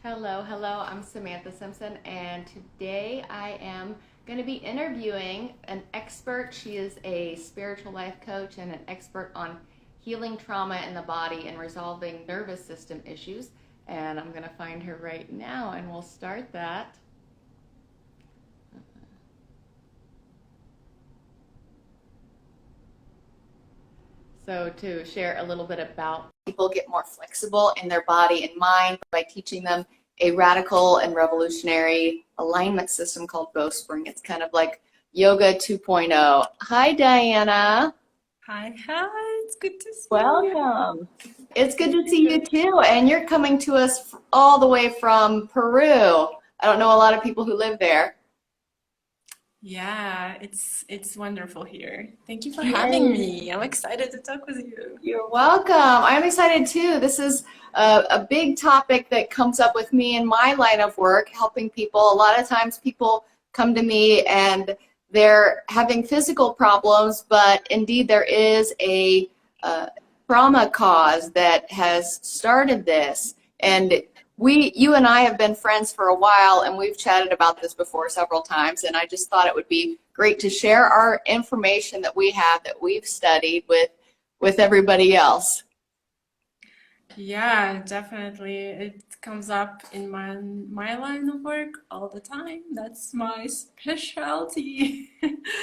Hello, hello. I'm Samantha Simpson, and today I am going to be interviewing an expert. She is a spiritual life coach and an expert on healing trauma in the body and resolving nervous system issues. And I'm going to find her right now, and we'll start that. So, to share a little bit about people get more flexible in their body and mind by teaching them a radical and revolutionary alignment system called Bowspring. It's kind of like Yoga 2.0. Hi, Diana. Hi, hi, it's good to see you. Welcome. It's good to see you too. And you're coming to us all the way from Peru. I don't know a lot of people who live there. Yeah, it's wonderful here. Thank you for having Yay. me. I'm excited to talk with you. You're welcome. I'm excited too. This is a big topic that comes up with me in my line of work, helping people. A lot of times people come to me and they're having physical problems, but indeed there is a trauma cause that has started this. And you and I have been friends for a while, and we've chatted about this before several times, and I just thought it would be great to share our information that we have, that we've studied with everybody else. Yeah, definitely. It comes up in my line of work all the time. That's my specialty.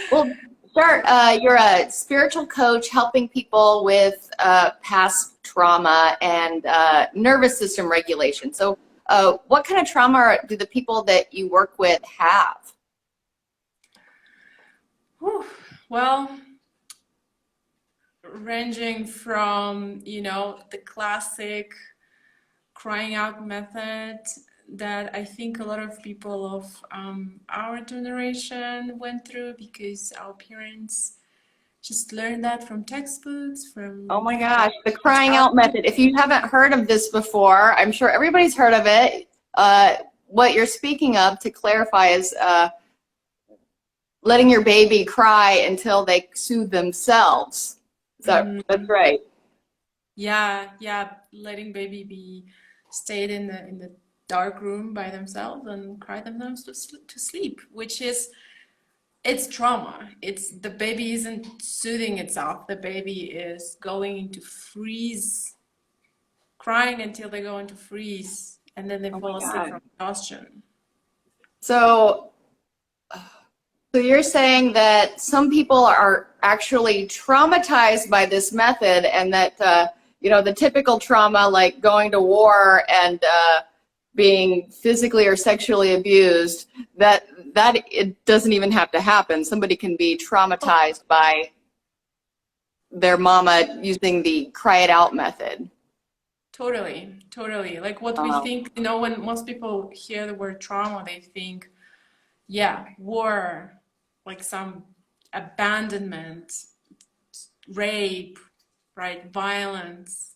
Well, start. You're a spiritual coach helping people with past trauma and nervous system regulation. So, what kind of trauma do the people that you work with have? Whew. Well, ranging from, the classic crying out method that I think a lot of people of our generation went through because our parents just learned that from textbooks, Oh from my gosh, the crying out childhood. method. If you haven't heard of this before, I'm sure everybody's heard of it. What you're speaking of, to clarify, is letting your baby cry until they soothe themselves. So that's Mhm. right. Yeah, yeah, letting baby be stayed in the dark room by themselves and cry themselves to sleep, which is it's trauma. It's the baby isn't soothing itself. The baby is going into freeze, crying until they go into freeze, and then they Oh my fall asleep God. from exhaustion. So, so you're saying that some people are actually traumatized by this method, and that the typical trauma, like going to war and being physically or sexually abused, that it doesn't even have to happen. Somebody can be Oh, traumatized by their mama using the cry it out method. totally, totally. Like what we think, when most people hear the word trauma, they think, yeah, war, like some abandonment, rape, right, violence.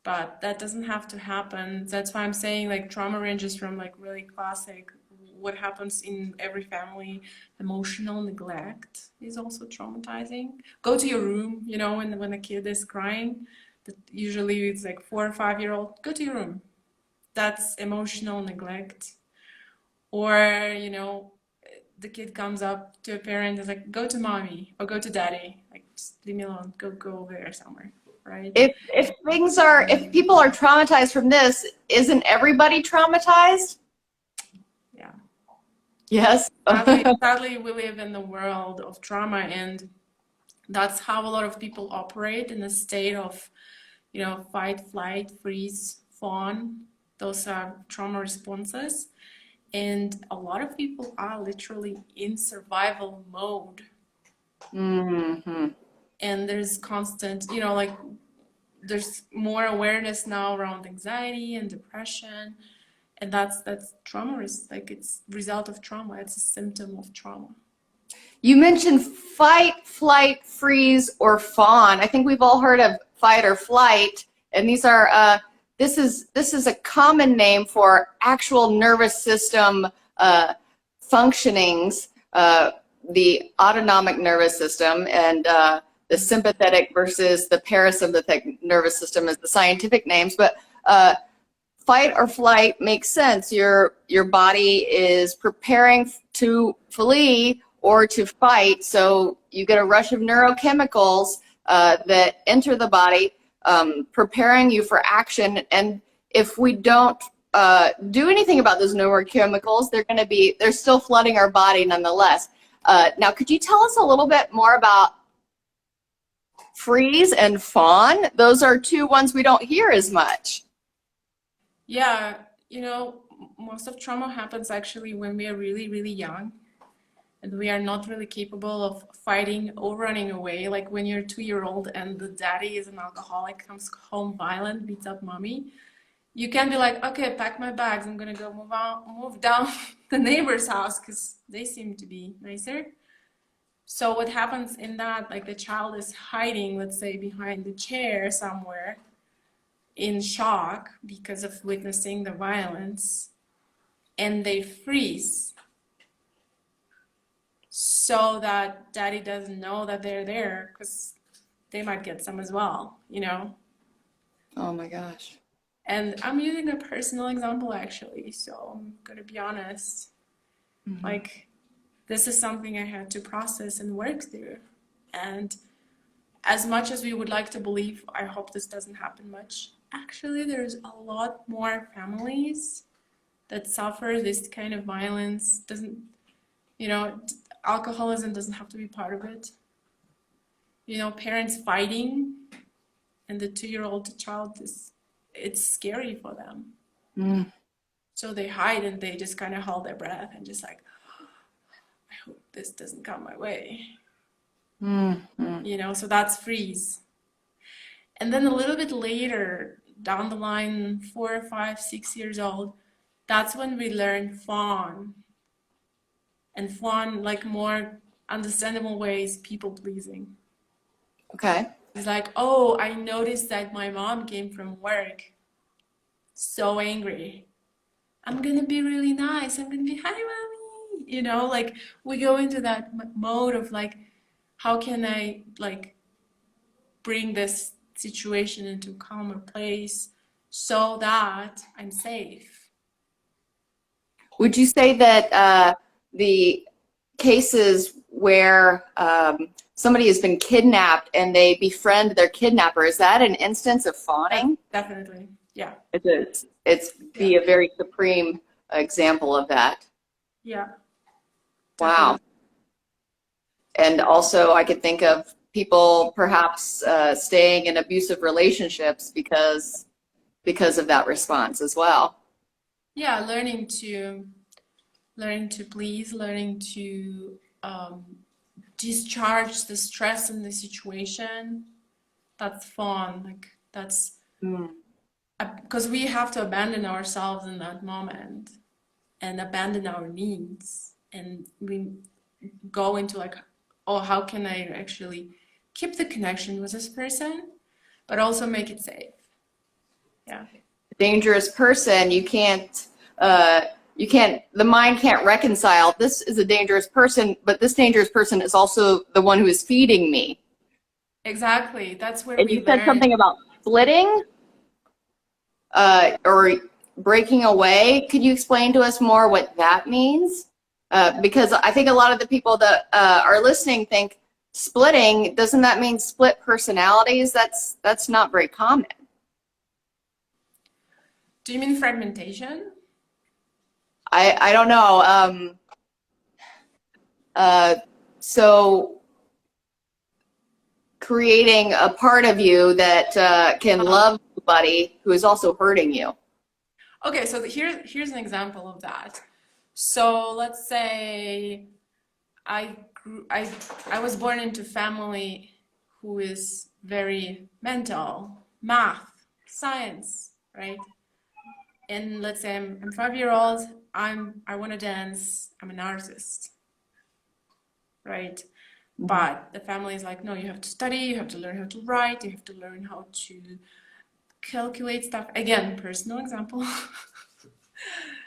But that doesn't have to happen. That's why I'm saying like trauma ranges from like really classic, what happens in every family. Emotional neglect is also traumatizing. Go to your room, when a kid is crying, that usually it's like 4 or 5 year old, go to your room. That's emotional neglect. Or, the kid comes up to a parent and is like, go to mommy or go to daddy. Like, just leave me alone. Go over there somewhere, right? If people are traumatized from this, isn't everybody traumatized? Yeah. Yes. Sadly, we live in the world of trauma, and that's how a lot of people operate in a state of, fight, flight, freeze, fawn. Those are trauma responses. And a lot of people are literally in survival mode. Hmm. And there's constant, like there's more awareness now around anxiety and depression. And that's trauma is like it's result of trauma. It's a symptom of trauma. You mentioned fight, flight, freeze, or fawn. I think we've all heard of fight or flight, and these are this is a common name for actual nervous system functionings. The autonomic nervous system and the sympathetic versus the parasympathetic nervous system is the scientific names, but fight or flight makes sense. Your body is preparing to flee or to fight, so you get a rush of neurochemicals that enter the body, preparing you for action. And if we don't do anything about those neurochemicals, they're still flooding our body nonetheless. Now, could you tell us a little bit more about freeze and fawn? Those are two ones we don't hear as much. Yeah, most of trauma happens actually when we are really, really young and we are not really capable of fighting or running away. Like when you're a 2-year-old and the daddy is an alcoholic, comes home violent, beats up mommy. You can be like, okay, pack my bags. I'm gonna go move down the neighbor's house because they seem to be nicer. So what happens in that, like the child is hiding, let's say, behind the chair somewhere in shock because of witnessing the violence, and they freeze so that daddy doesn't know that they're there because they might get some as well, Oh my gosh. And I'm using a personal example actually, so I'm gonna be honest. Mm-hmm. Like, this is something I had to process and work through. And as much as we would like to believe, I hope this doesn't happen much. Actually, there's a lot more families that suffer this kind of violence. Alcoholism doesn't have to be part of it. Parents fighting and the 2-year-old child it's scary for them. Mm. So they hide and they just kind of hold their breath and just like, I hope this doesn't come my way. Mm-hmm. So that's freeze. And then a little bit later, down the line, 4, 5, 6 years old, that's when we learn fawn. And fawn, like more understandable ways, people pleasing. Okay. It's like, oh, I noticed that my mom came from work so angry. I'm gonna be really nice. I'm gonna be, hi, mommy. Like we go into that mode of like, how can I like bring this situation into a calmer place so that I'm safe? Would you say that the cases where somebody has been kidnapped and they befriend their kidnapper, is that an instance of fawning? Definitely, yeah. It is. It's a very supreme example of that. Yeah. Wow. And also I could think of people perhaps staying in abusive relationships because of that response as well. Yeah, learning to please, learning to discharge the stress in the situation. That's fun. Like that's because we have to abandon ourselves in that moment and abandon our needs, and we go into like, oh, how can I actually keep the connection with this person but also make it safe? Yeah. Dangerous person, the mind can't reconcile, this is a dangerous person, but this dangerous person is also the one who is feeding me. Exactly. That's where and we you said learn. something about splitting or breaking away. Could you explain to us more what that means? Because I think a lot of the people that are listening think splitting, doesn't that mean split personalities? That's not very common. Do you mean fragmentation? I don't know. So creating a part of you that can love somebody who is also hurting you. Okay, so here's an example of that. So let's say I was born into a family who is very mental, math, science, right? And let's say I'm 5-year-old, I want to dance, I'm an artist, right? But the family is like, no, you have to study, you have to learn how to write, you have to learn how to calculate stuff. Again, personal example.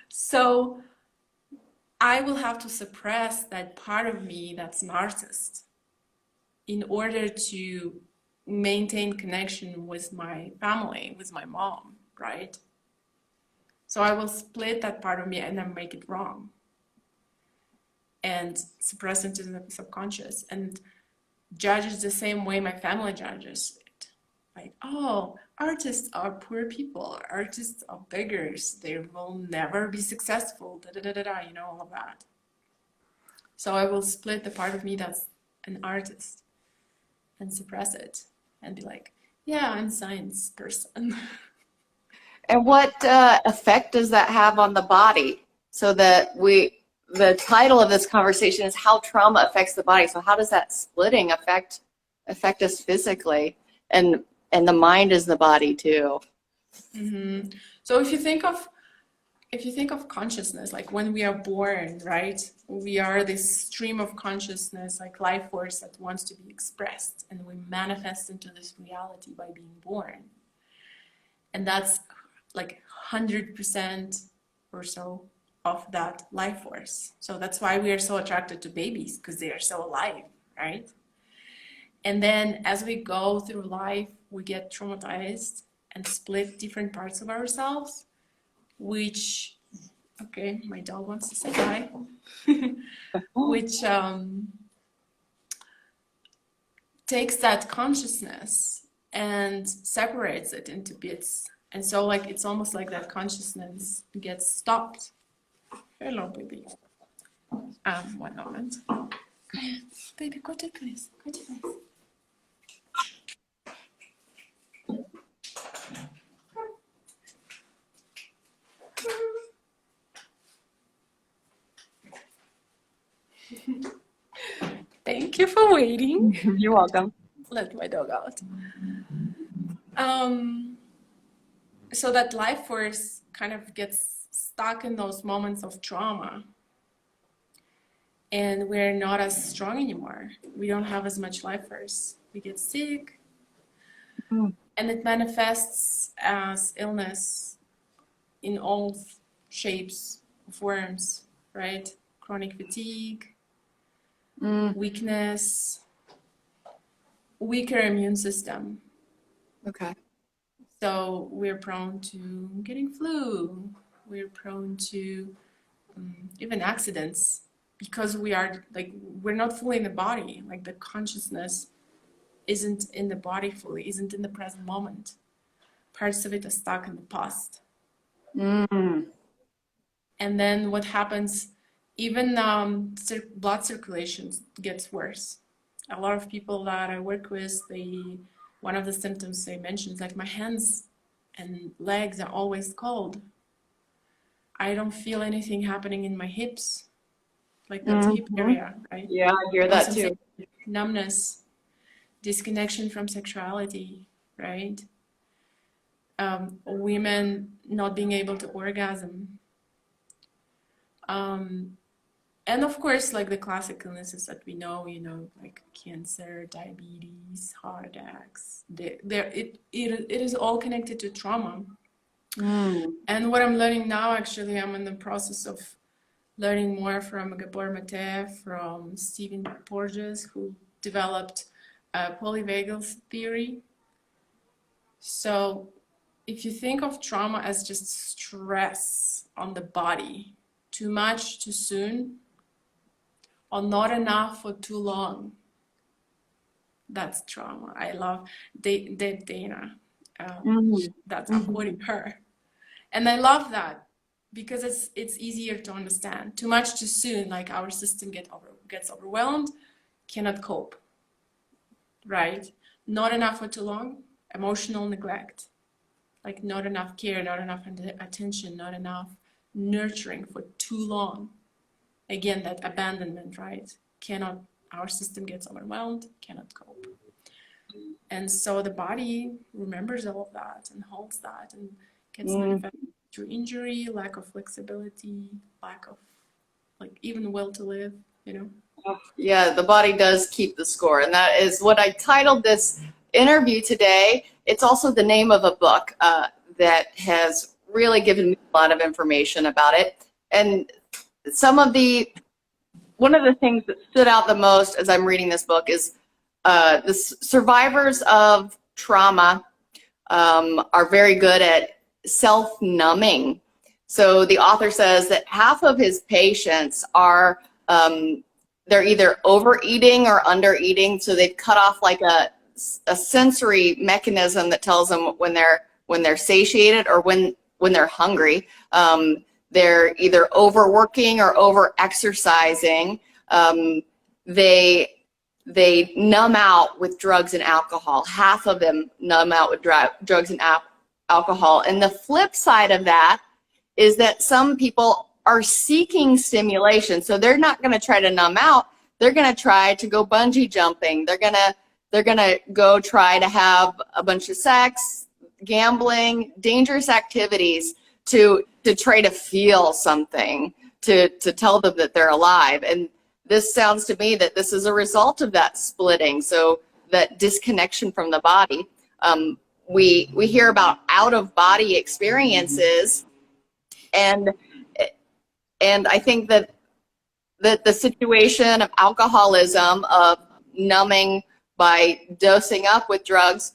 So I will have to suppress that part of me that's an artist in order to maintain connection with my family, with my mom, right? So I will split that part of me and then make it wrong and suppress into the subconscious and judge it the same way my family judges it. Like, oh, artists are poor people, artists are beggars, they will never be successful, da da da da da, you know, all of that. So I will split the part of me that's an artist and suppress it and be like, yeah, I'm a science person. And what effect does that have on the body? So that the title of this conversation is how trauma affects the body. So how does that splitting affect us physically? And the mind is the body too. Mm-hmm. So if you think of consciousness, like when we are born, right? We are this stream of consciousness, like life force that wants to be expressed, and we manifest into this reality by being born. And that's like 100% or so of that life force. So that's why we are so attracted to babies, because they are so alive, right? And then as we go through life, we get traumatized and split different parts of ourselves, which, okay, my dog wants to say hi, which takes that consciousness and separates it into bits. And so like it's almost like that consciousness gets stopped. Hello, baby. 1 moment. Baby, go to place. Go to place. Thank you for waiting. You're welcome. Let my dog out. So that life force kind of gets stuck in those moments of trauma, and we're not as strong anymore. We don't have as much life force. We get sick, and it manifests as illness in all shapes, forms, right? Chronic fatigue, weakness, weaker immune system. Okay. So we're prone to getting flu. We're prone to even accidents, because we're not fully in the body. Like the consciousness isn't in the body fully, isn't in the present moment. Parts of it are stuck in the past. And then what happens, even blood circulation gets worse. A lot of people that I work with, one of the symptoms they mention is like, my hands and legs are always cold. I don't feel anything happening in my hips, like that hip area, right? Yeah, I hear that too. Numbness, disconnection from sexuality, right? Women not being able to orgasm. And of course, like the classic illnesses that we know, like cancer, diabetes, heart attacks. It is all connected to trauma. And what I'm learning now, actually, I'm in the process of learning more from Gabor Mate, from Stephen Porges, who developed Polyvagal Theory. So if you think of trauma as just stress on the body, too much too soon, or not enough for too long, that's trauma. I love Dana. That's, I'm quoting her. And I love that because it's easier to understand. Too much too soon, like our system gets overwhelmed, cannot cope, right? Not enough for too long, emotional neglect, like not enough care, not enough attention, not enough nurturing for too long. Again, that abandonment, right? Our system gets overwhelmed, cannot cope. And so the body remembers all of that and holds that and gets manifested through injury, lack of flexibility, lack of like even will to live, Yeah, the body does keep the score. And that is what I titled this interview today. It's also the name of a book that has really given me a lot of information about it. And one of the things that stood out the most as I'm reading this book is the survivors of trauma are very good at self-numbing. So the author says that half of his patients are, they're either overeating or undereating. So they've cut off like a sensory mechanism that tells them when they're satiated or when they're hungry. They're either overworking or over exercising. They numb out with drugs and alcohol. Half of them numb out with drugs and alcohol. And the flip side of that is that some people are seeking stimulation. So they're not going to try to numb out. They're going to try to go bungee jumping. They're going to go try to have a bunch of sex, gambling, dangerous activities to try to feel something, to tell them that they're alive. And this sounds to me that this is a result of that splitting, so that disconnection from the body. We hear about out-of-body experiences, and I think that the situation of alcoholism, of numbing by dosing up with drugs,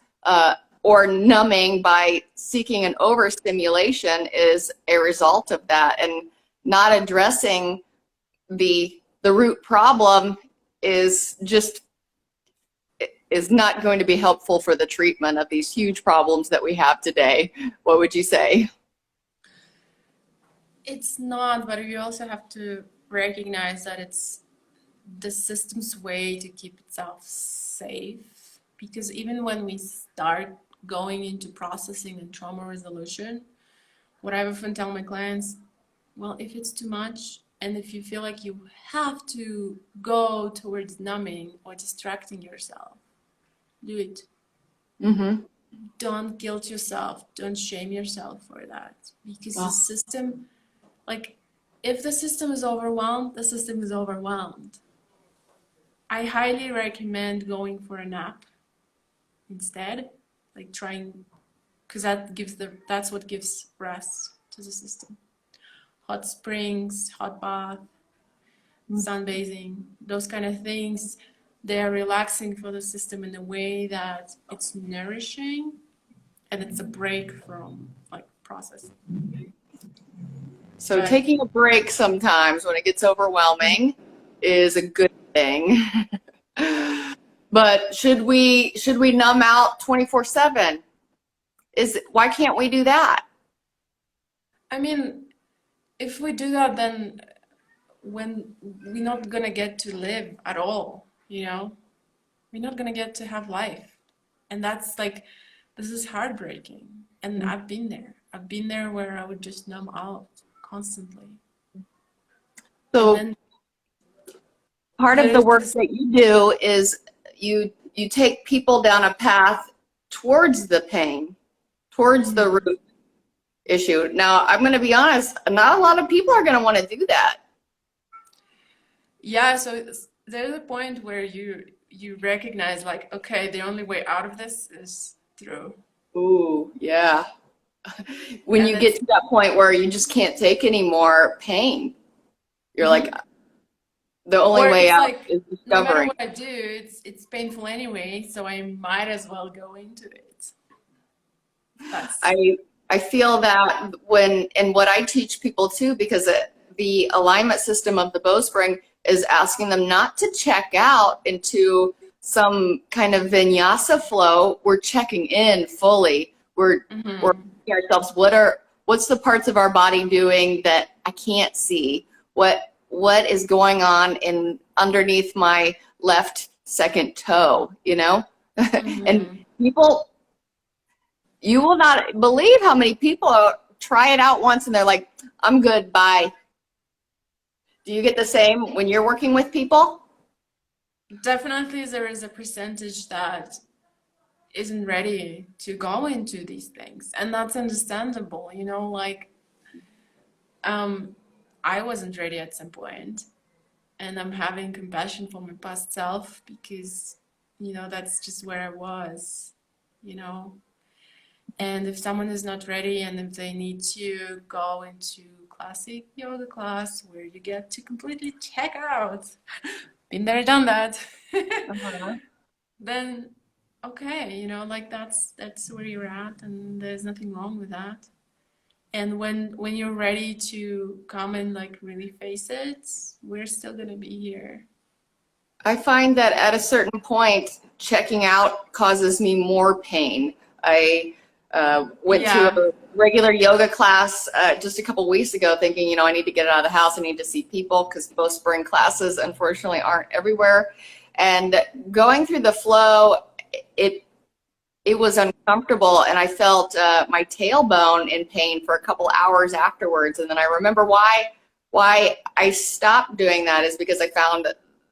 or numbing by seeking an overstimulation, is a result of that, and not addressing the root problem is not going to be helpful for the treatment of these huge problems that we have today. What would you say? It's not, but you also have to recognize that it's the system's way to keep itself safe. Because even when we start going into processing and trauma resolution, what I often tell my clients, well, if it's too much, and if you feel like you have to go towards numbing or distracting yourself, do it. Mm-hmm. Don't guilt yourself. Don't shame yourself for that. Because the system, like, if the system is overwhelmed, the system is overwhelmed. I highly recommend going for a nap instead, like trying, because that's what gives rest to the system. Hot springs, hot bath, sunbathing, those kind of things, they're relaxing for the system in a way that it's nourishing and it's a break from like processing. So taking a break sometimes when it gets overwhelming is a good thing. But should we numb out 24/7? Why can't we do that? I mean, if we do that, then when we're not gonna get to live at all, you know, we're not gonna get to have life, and that's like, this is heartbreaking. And I've been there where I would just numb out constantly. So part of the work that you do is you take people down a path towards the pain, towards the root issue. Now, I'm going to be honest, not a lot of people are going to want to do that. Yeah, so there's a point where you recognize, like, okay, the only way out of this is through. Ooh, yeah. When you get to that point where you just can't take any more pain, you're like, the only way out is discovering. No matter what I do, it's painful anyway, so I might as well go into it. I feel that and what I teach people too, because the alignment system of the bowspring is asking them not to check out into some kind of vinyasa flow. We're checking in fully. We're asking ourselves, what's the parts of our body doing that I can't see? What is going on underneath my left second toe, you know? And people, you will not believe how many people try it out once and they're like, I'm good, bye. Do you get the same when you're working with people? Definitely there is a percentage that isn't ready to go into these things, and that's understandable, you know, like I wasn't ready at some point, and I'm having compassion for my past self because, you know, that's just where I was, you know. And if someone is not ready and if they need to go into classic yoga class where you get to completely check out, been there, done that, then okay, you know, like that's where you're at, and there's nothing wrong with that. And when you're ready to come and like really face it, we're still gonna be here. I find that at a certain point, checking out causes me more pain. I went to Yeah. a regular yoga class just a couple weeks ago thinking, I need to get out of the house. I need to see people because most spring classes, unfortunately, aren't everywhere. And going through the flow, it it was uncomfortable, and I felt my tailbone in pain for a couple hours afterwards. And then I remember why I stopped doing that is because I found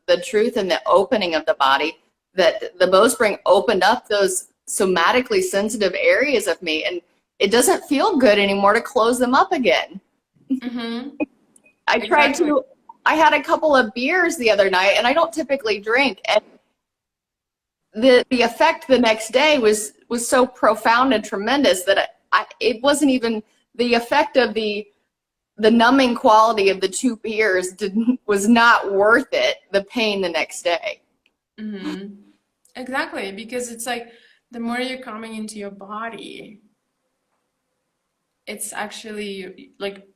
the truth in the opening of the body, that the bowspring opened up those somatically sensitive areas of me, and it doesn't feel good anymore to close them up again. Mm-hmm. I tried Exactly. to, I had a couple of beers the other night, and I don't typically drink, and the effect the next day was so profound and tremendous that it wasn't even the effect of the numbing quality of the two beers was not worth it, the pain the next day. Mm-hmm. Exactly, because it's like the more you're coming into your body, it's actually like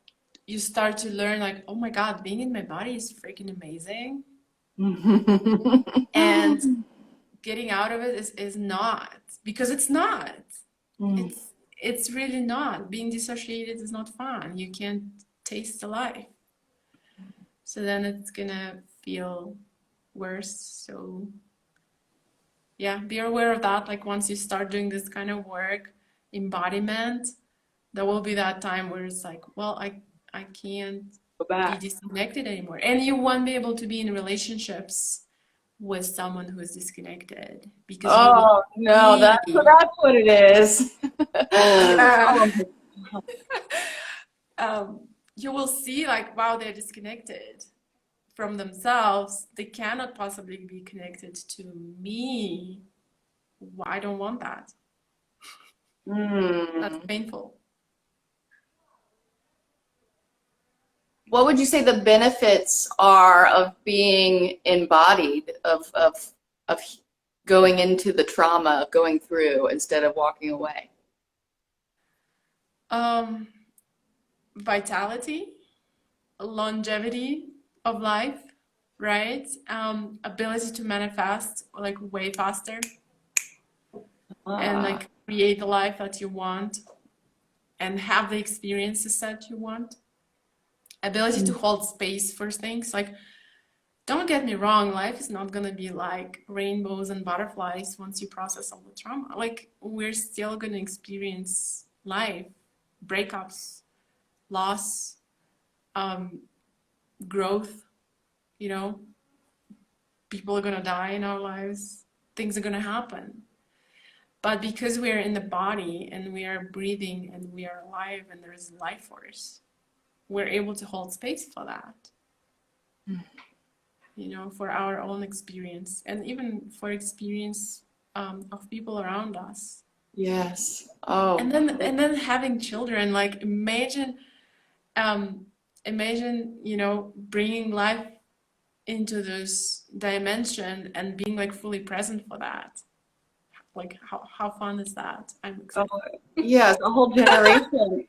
you start to learn like, oh my God, being in my body is freaking amazing. And getting out of it is not, because it's not. It's really not. Being dissociated is not fun. You can't taste the life. So then it's gonna feel worse. So yeah, be aware of that. Like once you start doing this kind of work, embodiment, there will be that time where it's like, well, I can't Go be back. disconnected anymore. And you won't be able to be in relationships with someone who is disconnected because you will Oh no, see, that's what it is. yeah, Oh, you will see like, wow, they're disconnected from themselves. They cannot possibly be connected to me. I don't want that. That's mm. painful. What would you say the benefits are of being embodied, of going into the trauma, of going through instead of walking away? Um, Vitality, longevity of life, right? Ability to manifest like way faster and Ah. like create the life that you want and have the experiences that you want. Ability to hold space for things. Like, don't get me wrong, life is not gonna be like rainbows and butterflies once you process all the trauma. Like, we're still gonna experience life, breakups, loss, um, growth, you know, people are gonna die in our lives, things are gonna happen. But because we're in the body and we are breathing and we are alive and there's life force, we're able to hold space for that, you know, for our own experience and even for experience of people around us. Yes. Oh. And then having children, like um, imagine, you know, bringing life into this dimension and being like fully present for that. Like how fun is that? I'm Oh, excited. yes, a whole generation.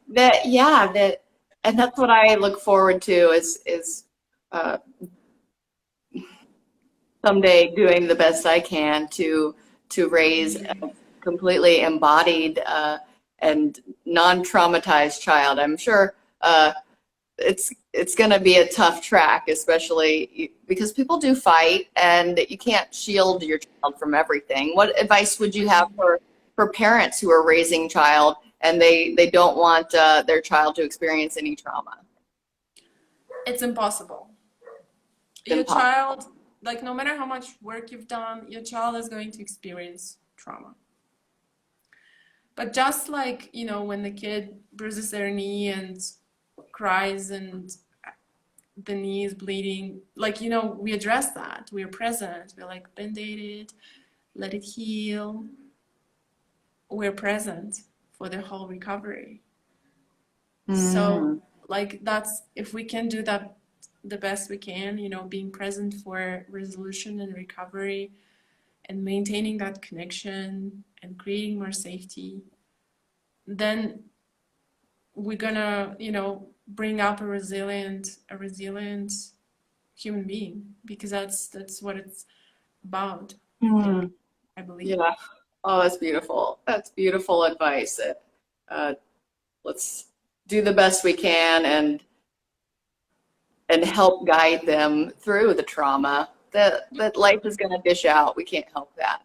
And that's what I look forward to is uh, someday doing the best I can to raise a completely embodied and non-traumatized child. I'm sure it's going to be a tough track, especially because people do fight, and you can't shield your child from everything. What advice would you have for parents who are raising child and they don't want their child to experience any trauma? It's impossible. Your Impossible. child, like no matter how much work you've done, your child is going to experience trauma. But just like, you know, when the kid bruises their knee and cries and the knee is bleeding, like, you know, we address that. We're present. We're like, band-aid it, let it heal. We're present for the whole recovery. So, Mm, like, that's if we can do that the best we can, you know, being present for resolution and recovery and maintaining that connection and creating more safety, then we're gonna, bring up a resilient human being, because that's what it's about, Hmm. I believe. Yeah. Oh, that's beautiful. That's beautiful advice. Uh, let's do the best we can and help guide them through the trauma that life is going to dish out. We can't help that.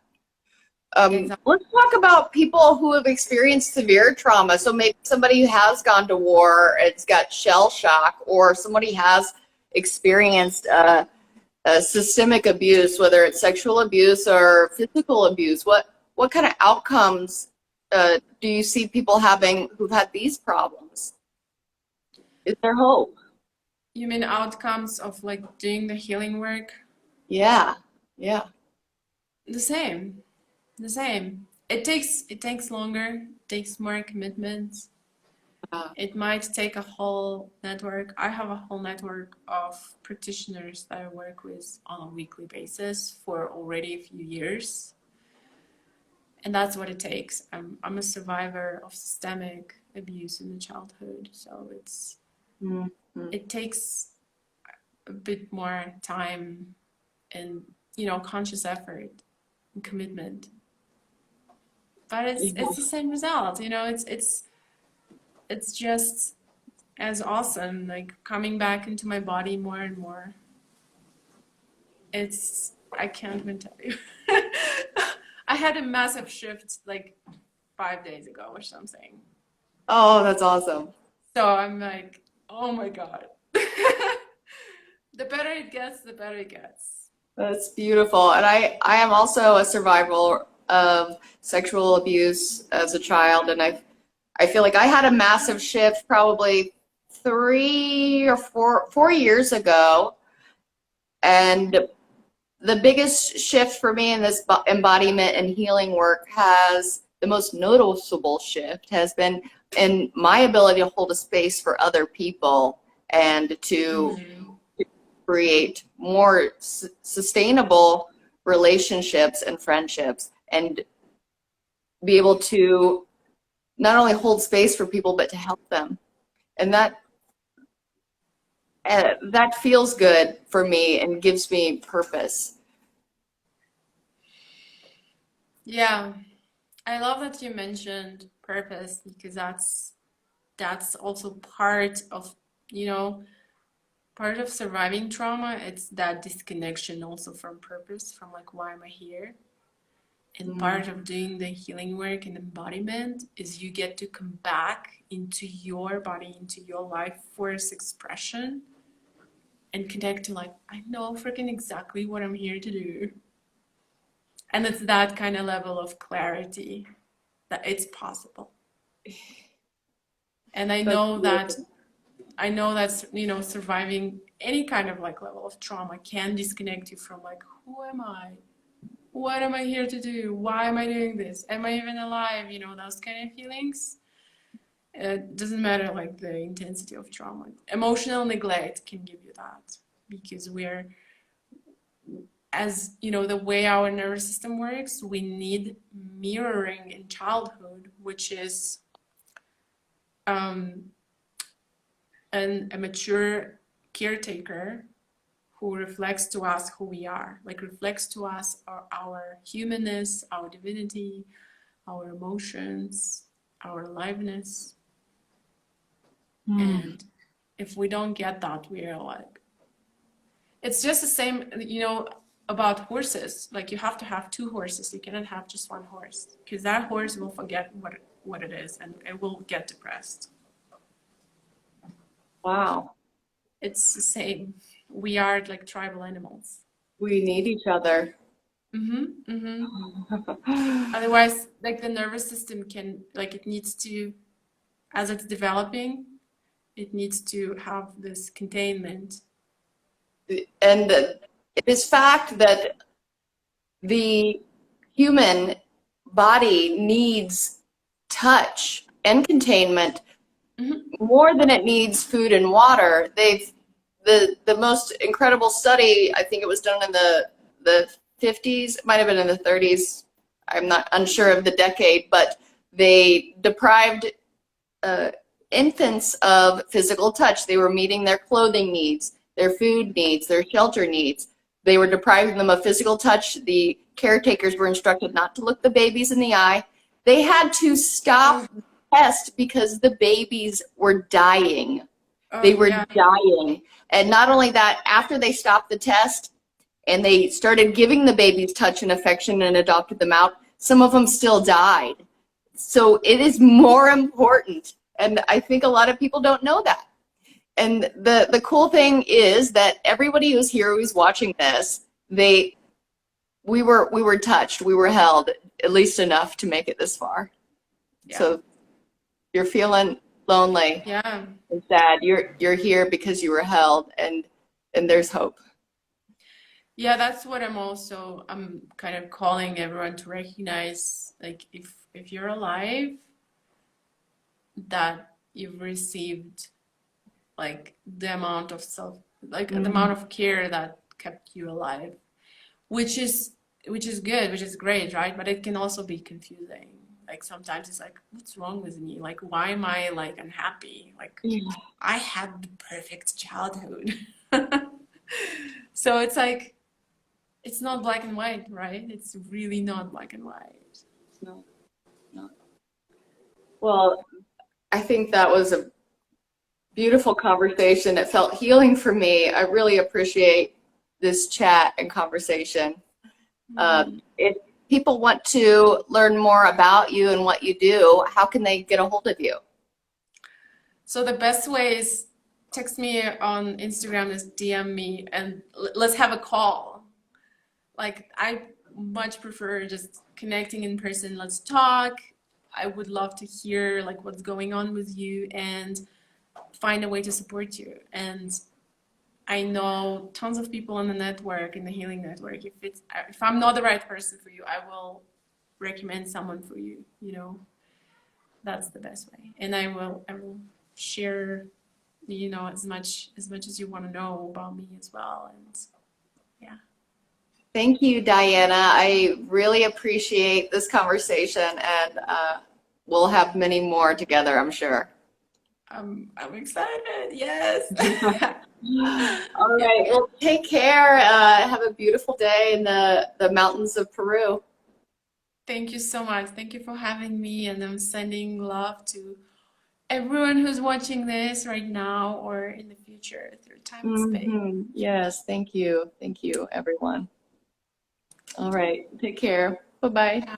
Exactly. Let's talk about people who have experienced severe trauma. So maybe somebody who has gone to war, it's got shell shock, or somebody has experienced systemic abuse, whether it's sexual abuse or physical abuse. What kind of outcomes do you see people having who've had these problems? Is there hope? You mean outcomes of like doing the healing work? Yeah, yeah. The same, the same. It takes longer, it takes more commitment. It might take a whole network. I have a whole network of practitioners that I work with on a weekly basis for already a few years. And that's what it takes. I'm a survivor of systemic abuse in the childhood, so it takes a bit more time and conscious effort and commitment. But it's the same result. It's just as awesome, like coming back into my body more and more. I can't even tell you. I had a massive shift like 5 days ago or something. Oh, that's awesome. So I'm like, oh my God. The better it gets, the better it gets. That's beautiful. And I am also a survivor of sexual abuse as a child, and I feel like I had a massive shift probably 3 or 4 years ago. And the biggest shift for me in this embodiment and healing work has the most noticeable shift has been in my ability to hold a space for other people and to create more sustainable relationships and friendships, and be able to not only hold space for people but to help them. And that feels good for me and gives me purpose. Yeah, I love that you mentioned purpose, because that's also part of surviving trauma. It's that disconnection also from purpose, from like, why am I here? And part of doing the healing work and embodiment is you get to come back into your body, into your life force expression, and connect to like, I know freaking exactly what I'm here to do. And it's that kind of level of clarity that it's possible. And I know that surviving any kind of like level of trauma can disconnect you from like, who am I? What am I here to do? Why am I doing this? Am I even alive? Those kind of feelings. It doesn't matter like the intensity of trauma. Emotional neglect can give you that, because the way our nervous system works, we need mirroring in childhood, which is a mature caretaker who reflects to us who we are, like reflects to us our humanness, our divinity, our emotions, our aliveness. And if we don't get that, we are like, it's just the same, about horses. Like, you have to have two horses. You cannot have just one horse, because that horse will forget what it is, and it will get depressed. Wow. It's the same. We are like tribal animals. We need each other. Otherwise, like, the nervous system it needs to, as it's developing, it needs to have this containment. And it is fact that the human body needs touch and containment more than it needs food and water. The most incredible study, I think it was done in the 50s, it might have been in the 30s, I'm not unsure of the decade, but they deprived infants of physical touch. They were meeting their clothing needs, their food needs, their shelter needs. They were depriving them of physical touch. The caretakers were instructed not to look the babies in the eye. They had to stop the test because the babies were dying. They were yeah. dying. And not only that, after they stopped the test and they started giving the babies touch and affection and adopted them out, some of them still died. So it is more important. And I think a lot of people don't know that. And the cool thing is that everybody who's here, who's watching this, we were touched, we were held, at least enough to make it this far. Yeah. So you're feeling lonely, Yeah. and sad. You're here because you were held, and there's hope. Yeah, that's what I'm kind of calling everyone to recognize, like if you're alive, that you've received like the amount of the amount of care that kept you alive, which is good, which is great, right? But it can also be confusing. Like sometimes it's like, what's wrong with me? Like, why am I like unhappy? Like, I had the perfect childhood. So it's like, it's not black and white, right? It's really not black and white. No. Well, I think that was a beautiful conversation. It felt healing for me. I really appreciate this chat and conversation. If people want to learn more about you and what you do, how can they get a hold of you? So the best way is text me on Instagram, is DM me, and let's have a call. Like, I much prefer just connecting in person. Let's talk. I would love to hear like what's going on with you and find a way to support you. And I know tons of people in the network, in the healing network. If I'm not the right person for you, I will recommend someone for you. You know, that's the best way. And I will share, you know, as much as you want to know about me as well. And yeah. Thank you, Diana. I really appreciate this conversation, and we'll have many more together, I'm sure. I'm excited. Yes. All right. Well, take care. Have a beautiful day in the mountains of Peru. Thank you so much. Thank you for having me, and I'm sending love to everyone who's watching this right now or in the future through time and space. Yes, thank you. Thank you, everyone. All right. Take care. Bye-bye.